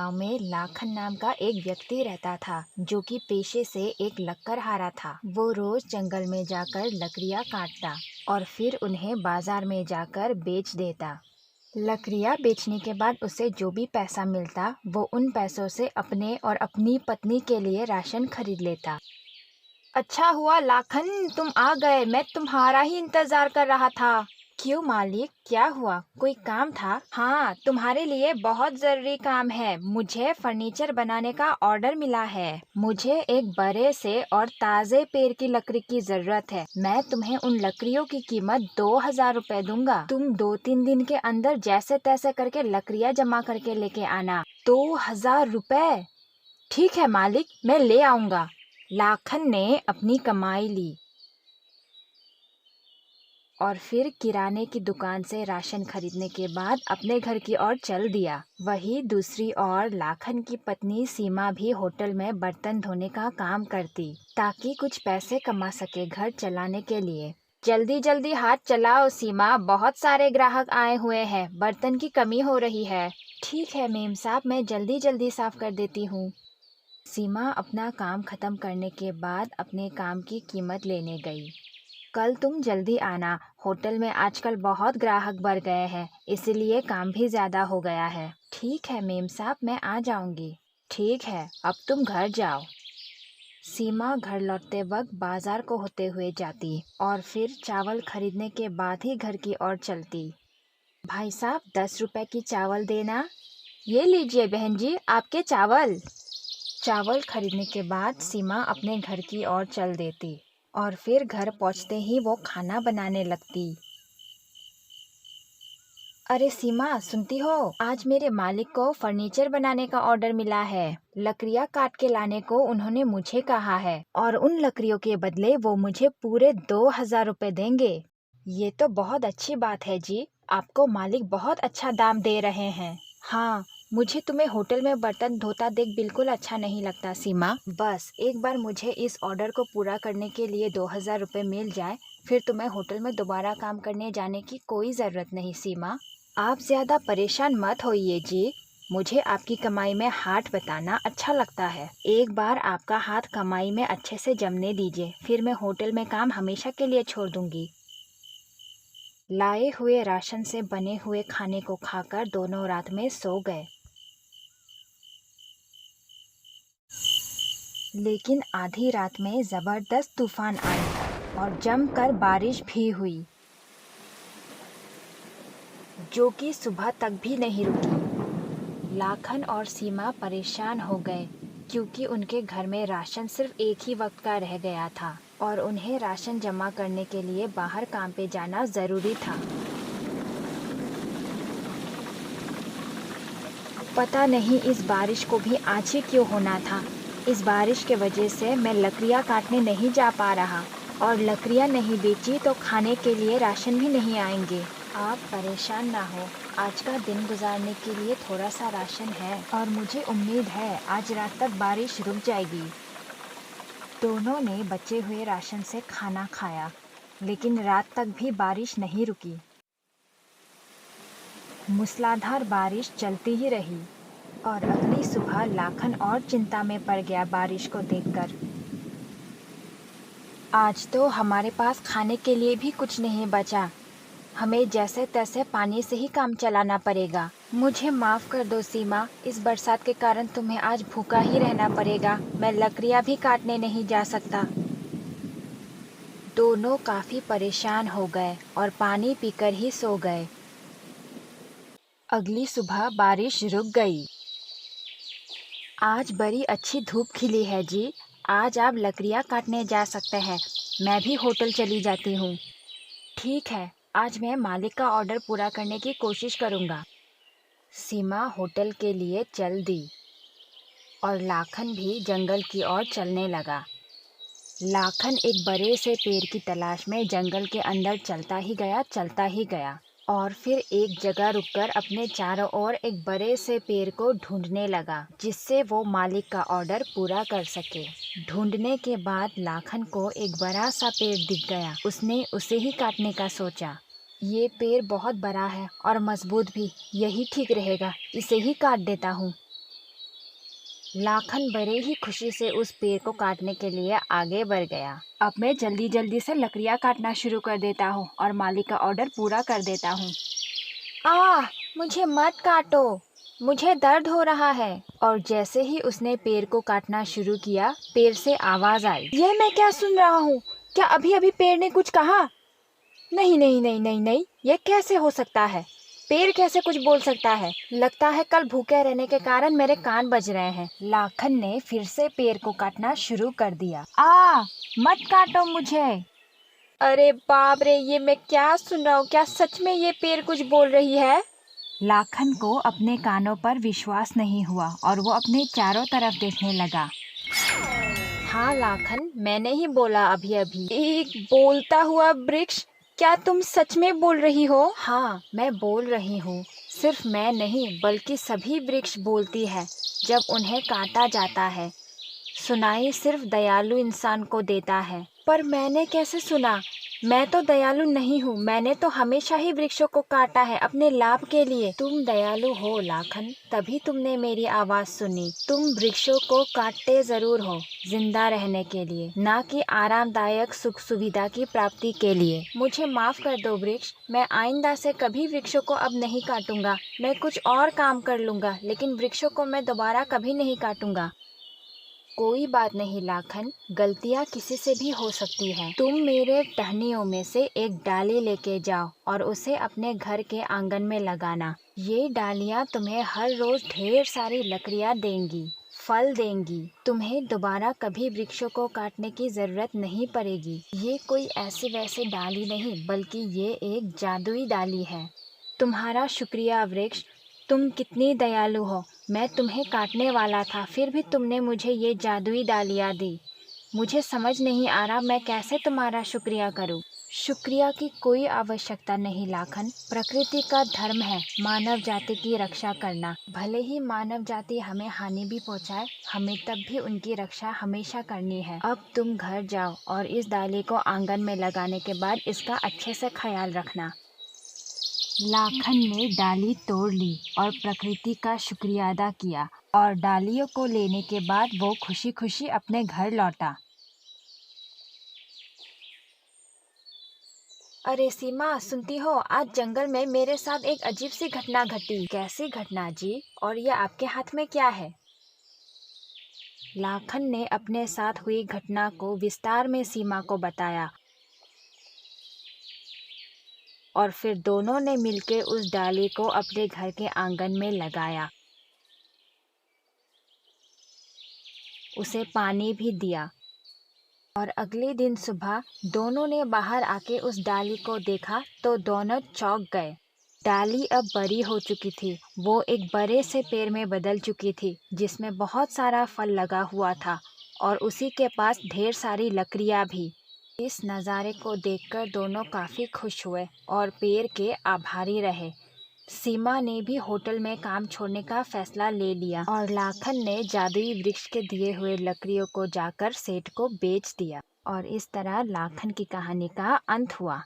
गांव में लाखन नाम का एक व्यक्ति रहता था जो कि पेशे से एक लक्कड़हारा था। वो रोज जंगल में जाकर लकड़ियां काटता और फिर उन्हें बाजार में जाकर बेच देता। लकड़ियां बेचने के बाद उसे जो भी पैसा मिलता वो उन पैसों से अपने और अपनी पत्नी के लिए राशन खरीद लेता। अच्छा हुआ लाखन, तुम आ गए। मैं तुम्हारा ही इंतजार कर रहा था। क्यों मालिक, क्या हुआ? कोई काम था? हाँ, तुम्हारे लिए बहुत जरूरी काम है। मुझे फर्नीचर बनाने का ऑर्डर मिला है। मुझे एक बड़े से और ताजे पेड़ की लकड़ी की जरूरत है। मैं तुम्हें उन लकड़ियों की कीमत 2000 रुपए दूंगा। तुम 2-3 दिन के अंदर जैसे तैसे करके लकड़ियाँ जमा करके लेके आना। 2000 रुपए? ठीक है मालिक, मैं ले आऊंगा। लाखन ने अपनी कमाई ली और फिर किराने की दुकान से राशन खरीदने के बाद अपने घर की ओर चल दिया। वहीं दूसरी ओर लाखन की पत्नी सीमा भी होटल में बर्तन धोने का काम करती ताकि कुछ पैसे कमा सके घर चलाने के लिए। जल्दी जल्दी हाथ चलाओ सीमा, बहुत सारे ग्राहक आए हुए हैं, बर्तन की कमी हो रही है। ठीक है मेम साहब, मैं जल्दी जल्दी साफ कर देती हूँ। सीमा अपना काम खत्म करने के बाद अपने काम की कीमत लेने गई। कल तुम जल्दी आना, होटल में आजकल बहुत ग्राहक बढ़ गए हैं, इसलिए काम भी ज्यादा हो गया है। ठीक है मेम साहब, मैं आ जाऊंगी। ठीक है, अब तुम घर जाओ। सीमा घर लौटते वक्त बाजार को होते हुए जाती और फिर चावल खरीदने के बाद ही घर की ओर चलती। भाई साहब, 10 रुपए की चावल देना। ये लीजिए बहन जी, आपके चावल। चावल खरीदने के बाद सीमा अपने घर की ओर चल देती और फिर घर पहुंचते ही वो खाना बनाने लगती। अरे सीमा, सुनती हो? आज मेरे मालिक को फर्नीचर बनाने का ऑर्डर मिला है। लकड़ियाँ काट के लाने को उन्होंने मुझे कहा है और उन लकड़ियों के बदले वो मुझे पूरे 2000 रुपए देंगे। ये तो बहुत अच्छी बात है जी, आपको मालिक बहुत अच्छा दाम दे रहे हैं। हाँ, मुझे तुम्हें होटल में बर्तन धोता देख बिल्कुल अच्छा नहीं लगता सीमा। बस एक बार मुझे इस ऑर्डर को पूरा करने के लिए 2000 रुपए मिल जाए, फिर तुम्हें होटल में दोबारा काम करने जाने की कोई ज़रूरत नहीं सीमा। आप ज़्यादा परेशान मत होइए जी, मुझे आपकी कमाई में हाथ बताना अच्छा लगता है। एक बार आपका हाथ कमाई में अच्छे से जमने दीजिए, फिर मैं होटल में काम हमेशा के लिए छोड़ दूंगी। लाए हुए राशन से बने हुए खाने को खाकर दोनों रात में सो गए। लेकिन आधी रात में जबरदस्त तूफान आई और जमकर बारिश भी हुई, जो कि सुबह तक भी नहीं रुकी। लाखन और सीमा परेशान हो गए क्योंकि उनके घर में राशन सिर्फ एक ही वक्त का रह गया था और उन्हें राशन जमा करने के लिए बाहर काम पे जाना जरूरी था। पता नहीं इस बारिश को भी आज ही क्यों होना था। इस बारिश के वजह से मैं लकड़ियाँ काटने नहीं जा पा रहा और लकड़ियाँ नहीं बेची तो खाने के लिए राशन भी नहीं आएंगे। आप परेशान ना हो, आज का दिन गुजारने के लिए थोड़ा सा राशन है और मुझे उम्मीद है आज रात तक बारिश रुक जाएगी। दोनों ने बचे हुए राशन से खाना खाया, लेकिन रात तक भी बारिश नहीं रुकी। मूसलाधार बारिश चलती ही रही और अगली सुबह लाखन और चिंता में पड़ गया बारिश को देखकर। आज तो हमारे पास खाने के लिए भी कुछ नहीं बचा, हमें जैसे तैसे पानी से ही काम चलाना पड़ेगा। मुझे माफ कर दो सीमा, इस बरसात के कारण तुम्हें आज भूखा ही रहना पड़ेगा। मैं लकड़ियाँ भी काटने नहीं जा सकता। दोनों काफी परेशान हो गए और पानी पीकर ही सो गए। अगली सुबह बारिश रुक गई। आज बड़ी अच्छी धूप खिली है जी, आज आप लकड़ियाँ काटने जा सकते हैं। मैं भी होटल चली जाती हूँ। ठीक है, आज मैं मालिक का ऑर्डर पूरा करने की कोशिश करूँगा। सीमा होटल के लिए चल दी और लाखन भी जंगल की ओर चलने लगा। लाखन एक बड़े से पेड़ की तलाश में जंगल के अंदर चलता ही गया और फिर एक जगह रुककर अपने चारों ओर एक बड़े से पेड़ को ढूंढने लगा जिससे वो मालिक का ऑर्डर पूरा कर सके। ढूंढने के बाद लाखन को एक बड़ा सा पेड़ दिख गया। उसने उसे ही काटने का सोचा। ये पेड़ बहुत बड़ा है और मजबूत भी, यही ठीक रहेगा, इसे ही काट देता हूँ। लाखन बड़े ही खुशी से उस पेड़ को काटने के लिए आगे बढ़ गया। अब मैं जल्दी जल्दी से लकड़ियाँ काटना शुरू कर देता हूँ और मालिक का ऑर्डर पूरा कर देता हूँ। मुझे मत काटो, मुझे दर्द हो रहा है। और जैसे ही उसने पेड़ को काटना शुरू किया, पेड़ से आवाज आई। ये मैं क्या सुन रहा हूँ? क्या अभी अभी पेड़ ने कुछ कहा? नहीं नहीं नहीं नहीं नहीं, ये कैसे हो सकता है? पेड़ कैसे कुछ बोल सकता है? लगता है कल भूखे रहने के कारण मेरे कान बज रहे हैं। लाखन ने फिर से पेड़ को काटना शुरू कर दिया। मत काटो मुझे। अरे बाप रे, ये मैं क्या सुन रहा हूँ? क्या सच में ये पेड़ कुछ बोल रही है? लाखन को अपने कानों पर विश्वास नहीं हुआ और वो अपने चारों तरफ देखने लगा। हाँ लाखन, मैंने ही बोला अभी अभी। एक बोलता हुआ वृक्ष, क्या तुम सच में बोल रही हो? हाँ, मैं बोल रही हूँ। सिर्फ मैं नहीं बल्कि सभी वृक्ष बोलती है जब उन्हें काटा जाता है। सुनाई सिर्फ दयालु इंसान को देता है। पर मैंने कैसे सुना? मैं तो दयालु नहीं हूँ। मैंने तो हमेशा ही वृक्षों को काटा है अपने लाभ के लिए। तुम दयालु हो लाखन, तभी तुमने मेरी आवाज सुनी। तुम वृक्षों को काटते जरूर हो, जिंदा रहने के लिए, ना कि आरामदायक सुख सुविधा की प्राप्ति के लिए। मुझे माफ कर दो वृक्ष, मैं आइंदा से कभी वृक्षों को अब नहीं काटूंगा। मैं कुछ और काम कर लूंगा, लेकिन वृक्षों को मैं दोबारा कभी नहीं काटूंगा। कोई बात नहीं लाखन, गलतियाँ किसी से भी हो सकती है। तुम मेरे टहनियों में से एक डाली लेके जाओ और उसे अपने घर के आंगन में लगाना। ये डालियाँ तुम्हें हर रोज ढेर सारी लकड़ियाँ देंगी, फल देंगी। तुम्हें दोबारा कभी वृक्षों को काटने की जरूरत नहीं पड़ेगी। ये कोई ऐसी वैसी डाली नहीं, बल्कि ये एक जादुई डाली है। तुम्हारा शुक्रिया वृक्ष, तुम कितनी दयालु हो। मैं तुम्हें काटने वाला था, फिर भी तुमने मुझे ये जादुई डालियाँ दी। मुझे समझ नहीं आ रहा मैं कैसे तुम्हारा शुक्रिया करूं। शुक्रिया की कोई आवश्यकता नहीं लाखन। प्रकृति का धर्म है मानव जाति की रक्षा करना। भले ही मानव जाति हमें हानि भी पहुंचाए, हमें तब भी उनकी रक्षा हमेशा करनी है। अब तुम घर जाओ और इस डाली को आंगन में लगाने के बाद इसका अच्छे से ख्याल रखना। लाखन ने डाली तोड़ ली और प्रकृति का शुक्रिया अदा किया और डालियों को लेने के बाद वो खुशी खुशी अपने घर लौटा। अरे सीमा, सुनती हो? आज जंगल में मेरे साथ एक अजीब सी घटना घटी। कैसी घटना जी? और ये आपके हाथ में क्या है? लाखन ने अपने साथ हुई घटना को विस्तार में सीमा को बताया और फिर दोनों ने मिलकर उस डाली को अपने घर के आंगन में लगाया। उसे पानी भी दिया और अगले दिन सुबह दोनों ने बाहर आके उस डाली को देखा तो दोनों चौंक गए। डाली अब बड़ी हो चुकी थी। वो एक बड़े से पेड़ में बदल चुकी थी जिसमें बहुत सारा फल लगा हुआ था और उसी के पास ढेर सारी लकड़ियाँ भी। इस नज़ारे को देखकर दोनों काफ़ी खुश हुए और पेड़ के आभारी रहे। सीमा ने भी होटल में काम छोड़ने का फैसला ले लिया और लाखन ने जादुई वृक्ष के दिए हुए लकड़ियों को जाकर सेठ को बेच दिया। और इस तरह लाखन की कहानी का अंत हुआ।